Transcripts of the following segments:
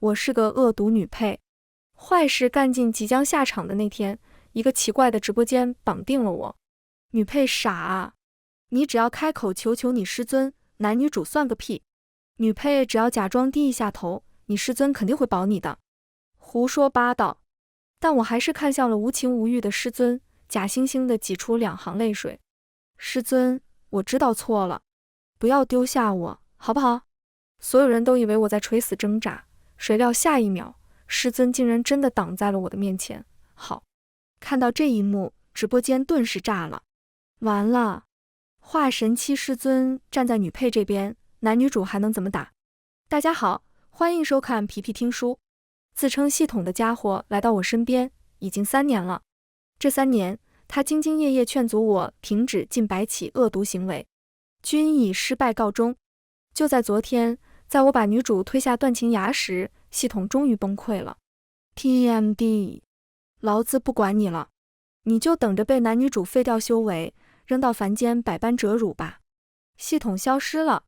我是个恶毒女配，坏事干尽即将下场的那天，一个奇怪的直播间绑定了我。女配傻啊，你只要开口求求你师尊，男女主算个屁。女配只要假装低一下头，你师尊肯定会保你的。胡说八道。但我还是看向了无情无欲的师尊，假惺惺地挤出2行泪水。师尊，我知道错了，不要丢下我，好不好？所有人都以为我在垂死挣扎，谁料下一秒，师尊竟然真的挡在了我的面前。好，看到这一幕，直播间顿时炸了。完了，化神期师尊站在女配这边，男女主还能怎么打？大家好，欢迎收看皮皮听书。自称系统的家伙来到我身边已经3年了，这3年他兢兢业业劝阻我停止近百起恶毒行为，均以失败告终。就在昨天，在我把女主推下断情崖时，系统终于崩溃了。TMD， 老子不管你了，你就等着被男女主废掉修为，扔到凡间百般折辱吧。系统消失了，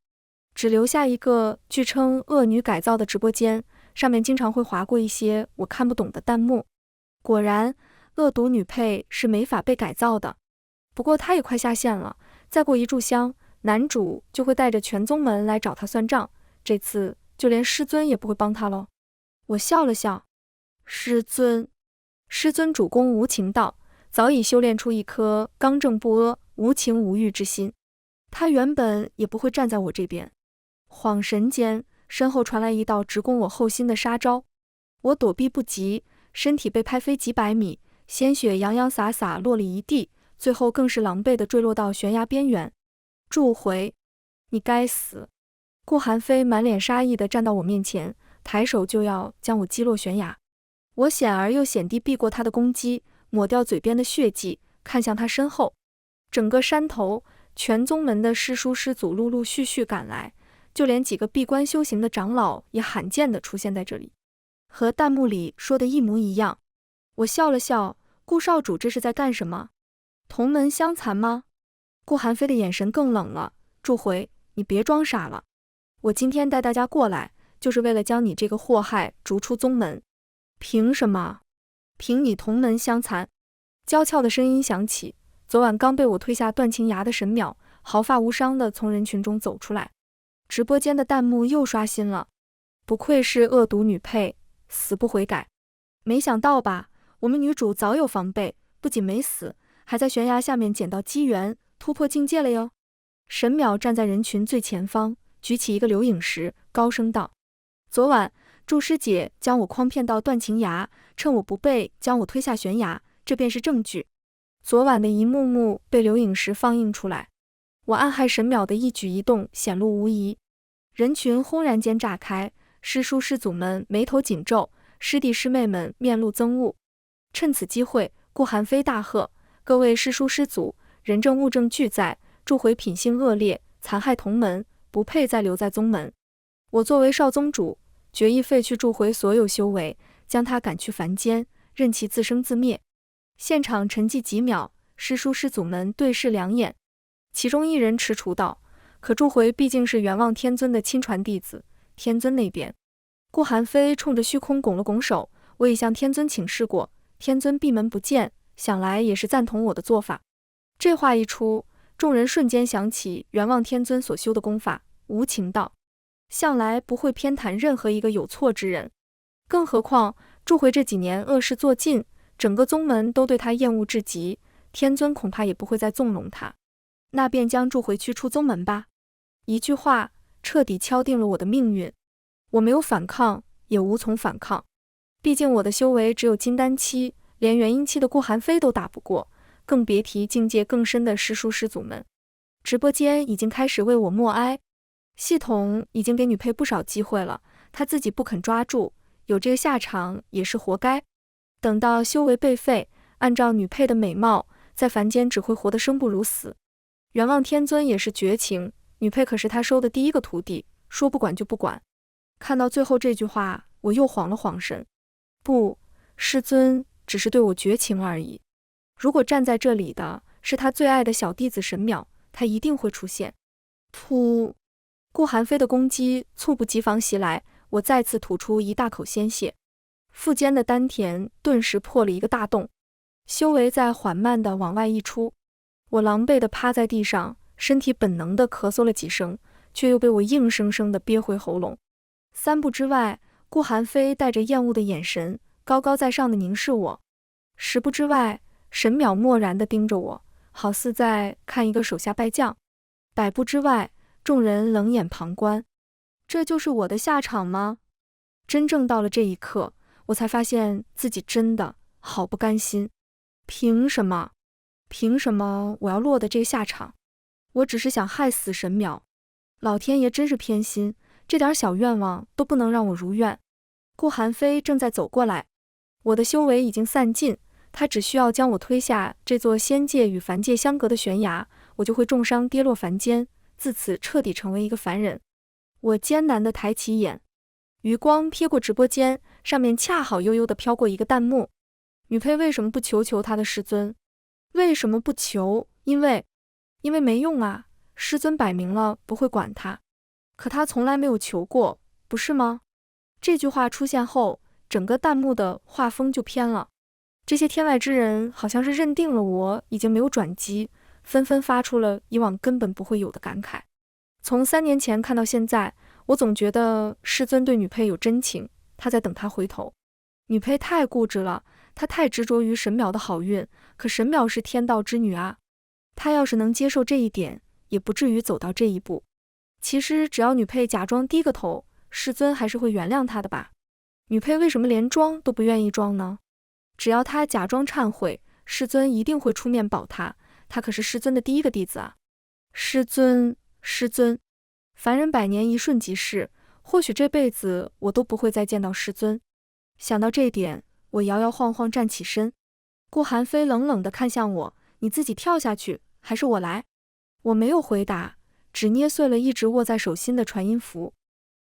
只留下一个据称恶女改造的直播间，上面经常会划过一些我看不懂的弹幕。果然，恶毒女配是没法被改造的。不过她也快下线了，再过一炷香，男主就会带着全宗门来找他算账，这次就连师尊也不会帮他喽。我笑了笑，师尊主攻无情道，早已修炼出一颗刚正不阿、无情无欲之心，他原本也不会站在我这边。恍神间，身后传来一道直攻我后心的杀招，我躲避不及，身体被拍飞几百米，鲜血洋洋洒洒落了一地，最后更是狼狈地坠落到悬崖边缘。祝回，你该死！顾寒飞满脸杀意地站到我面前，抬手就要将我击落悬崖。我险而又险地避过他的攻击，抹掉嘴边的血迹，看向他身后。整个山头，全宗门的师叔师祖陆陆续续赶来，就连几个闭关修行的长老也罕见地出现在这里，和弹幕里说的一模一样。我笑了笑，顾少主这是在干什么？同门相残吗？顾寒飞的眼神更冷了。祝回，你别装傻了，我今天带大家过来，就是为了将你这个祸害逐出宗门。凭什么？凭你同门相残？娇俏的声音响起，昨晚刚被我推下断情崖的神淼，毫发无伤地从人群中走出来。直播间的弹幕又刷新了，不愧是恶毒女配，死不悔改。没想到吧，我们女主早有防备，不仅没死，还在悬崖下面捡到机缘，突破境界了哟。神淼站在人群最前方，举起一个流影石，高声道：昨晚祝师姐将我诓骗到断情崖，趁我不备将我推下悬崖，这便是证据。昨晚的一幕幕被流影石放映出来，我暗害神淼的一举一动显露无遗。人群轰然间炸开，师叔师祖们眉头紧皱，师弟师妹们面露憎恶。趁此机会，顾寒飞大喝：各位师叔师祖，人证物证俱在，祝回品性恶劣，残害同门，不配再留在宗门。我作为少宗主，决意废去祝回所有修为，将他赶去凡间，任其自生自灭。现场沉寂几秒，师叔师祖们对视两眼，其中一人踟蹰道：可祝回毕竟是元望天尊的亲传弟子，天尊那边……顾寒飞冲着虚空拱了拱手，我已向天尊请示过，天尊闭门不见，想来也是赞同我的做法。这话一出，众人瞬间想起元望天尊所修的功法无情道，向来不会偏袒任何一个有错之人，更何况祝回这几年恶事做尽，整个宗门都对他厌恶至极，天尊恐怕也不会再纵容他。那便将祝回驱出宗门吧。一句话彻底敲定了我的命运，我没有反抗，也无从反抗。毕竟我的修为只有金丹期，连元婴期的顾寒飞都打不过，更别提境界更深的师叔师祖们。直播间已经开始为我默哀，系统已经给女配不少机会了，她自己不肯抓住，有这个下场也是活该。等到修为被废，按照女配的美貌，在凡间只会活得生不如死。元望天尊也是绝情，女配可是他收的第一个徒弟，说不管就不管。看到最后这句话，我又晃了晃神。不，师尊只是对我绝情而已。如果站在这里的是他最爱的小弟子神淼，他一定会出现。噗！顾寒飞的攻击猝不及防袭来，我再次吐出一大口鲜血，腹间的丹田顿时破了一个大洞，修为在缓慢地往外溢出。我狼狈地趴在地上，身体本能地咳嗽了几声，却又被我硬生生地憋回喉咙。3步之外，顾寒飞带着厌恶的眼神，高高在上地凝视我。10步之外，沈淼漠然地盯着我，好似在看一个手下败将。100步之外，众人冷眼旁观。这就是我的下场吗？真正到了这一刻，我才发现自己真的好不甘心。凭什么？凭什么我要落得这个下场？我只是想害死沈淼，老天爷真是偏心，这点小愿望都不能让我如愿。顾寒飞正在走过来，我的修为已经散尽，他只需要将我推下这座仙界与凡界相隔的悬崖，我就会重伤跌落凡间，自此彻底成为一个凡人。我艰难地抬起眼，余光瞥过直播间，上面恰好悠悠地飘过一个弹幕：女配为什么不求求他的师尊？为什么不求？因为没用啊，师尊摆明了不会管他，可他从来没有求过，不是吗？这句话出现后，整个弹幕的画风就偏了。这些天外之人好像是认定了我已经没有转机，纷纷发出了以往根本不会有的感慨。从3年前看到现在，我总觉得师尊对女配有真情，他在等他回头。女配太固执了，她太执着于沈淼的好运，可沈淼是天道之女啊，她要是能接受这一点，也不至于走到这一步。其实只要女配假装低个头，师尊还是会原谅她的吧？女配为什么连装都不愿意装呢？只要她假装忏悔，师尊一定会出面保她，她可是师尊的第一个弟子啊。师尊，凡人100年一瞬即逝，或许这辈子我都不会再见到师尊。想到这点，我摇摇晃晃站起身。顾寒飞冷冷地看向我：你自己跳下去，还是我来？我没有回答，只捏碎了一直握在手心的传音符。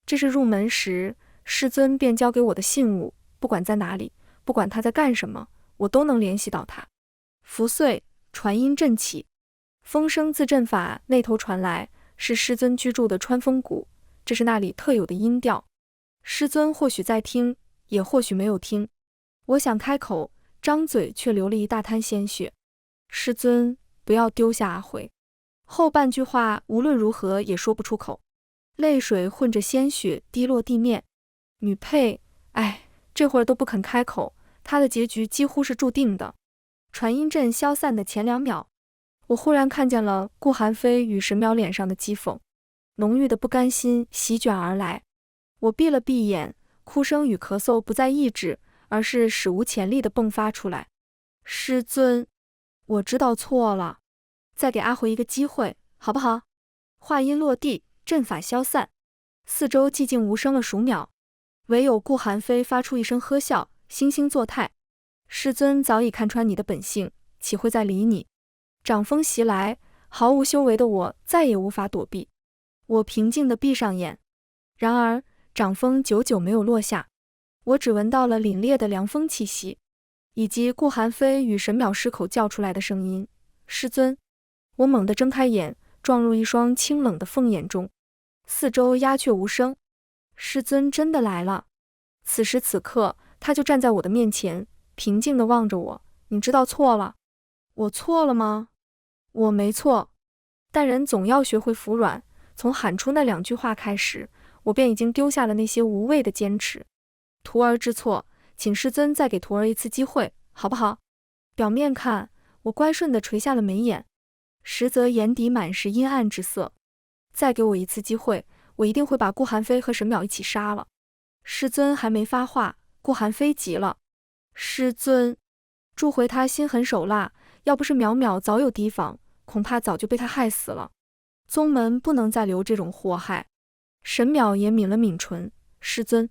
这是入门时师尊便交给我的信物，不管在哪里，不管他在干什么，我都能联系到他。符碎，传音震起，风声自阵法那头传来，是师尊居住的川风谷，这是那里特有的音调。师尊或许在听，也或许没有听。我想开口，张嘴却流了一大滩鲜血。师尊，不要丢下阿辉。后半句话无论如何也说不出口，泪水混着鲜血滴落地面。女配，这会儿都不肯开口，她的结局几乎是注定的。传音阵消散的前2秒，我忽然看见了顾寒飞与沈淼脸上的讥讽，浓郁的不甘心席卷而来。我闭了闭眼，哭声与咳嗽不再抑制，而是史无前例地迸发出来。师尊，我知道错了，再给阿回一个机会，好不好？话音落地，阵法消散，四周寂静无声了数秒，唯有顾寒飞发出一声呵笑，惺惺作态。师尊早已看穿你的本性，岂会再理你？掌风袭来，毫无修为的我再也无法躲避。我平静地闭上眼，然而掌风久久没有落下，我只闻到了凛冽的凉风气息，以及顾寒飞与沈淼失口叫出来的声音。师尊！我猛地睁开眼，撞入一双清冷的凤眼中，四周鸦雀无声。师尊真的来了！此时此刻，他就站在我的面前，平静地望着我。你知道错了？我错了吗？我没错，但人总要学会服软。从喊出那2句话开始，我便已经丢下了那些无谓的坚持。徒儿知错，请师尊再给徒儿一次机会，好不好？表面看，我乖顺地垂下了眉眼，实则眼底满是阴暗之色。再给我一次机会，我一定会把顾寒飞和沈淼一起杀了。师尊还没发话，顾寒飞急了。师尊！祝回他心狠手辣，要不是淼淼早有提防，恐怕早就被他害死了。宗门不能再留这种祸害。沈淼也抿了抿唇。师尊，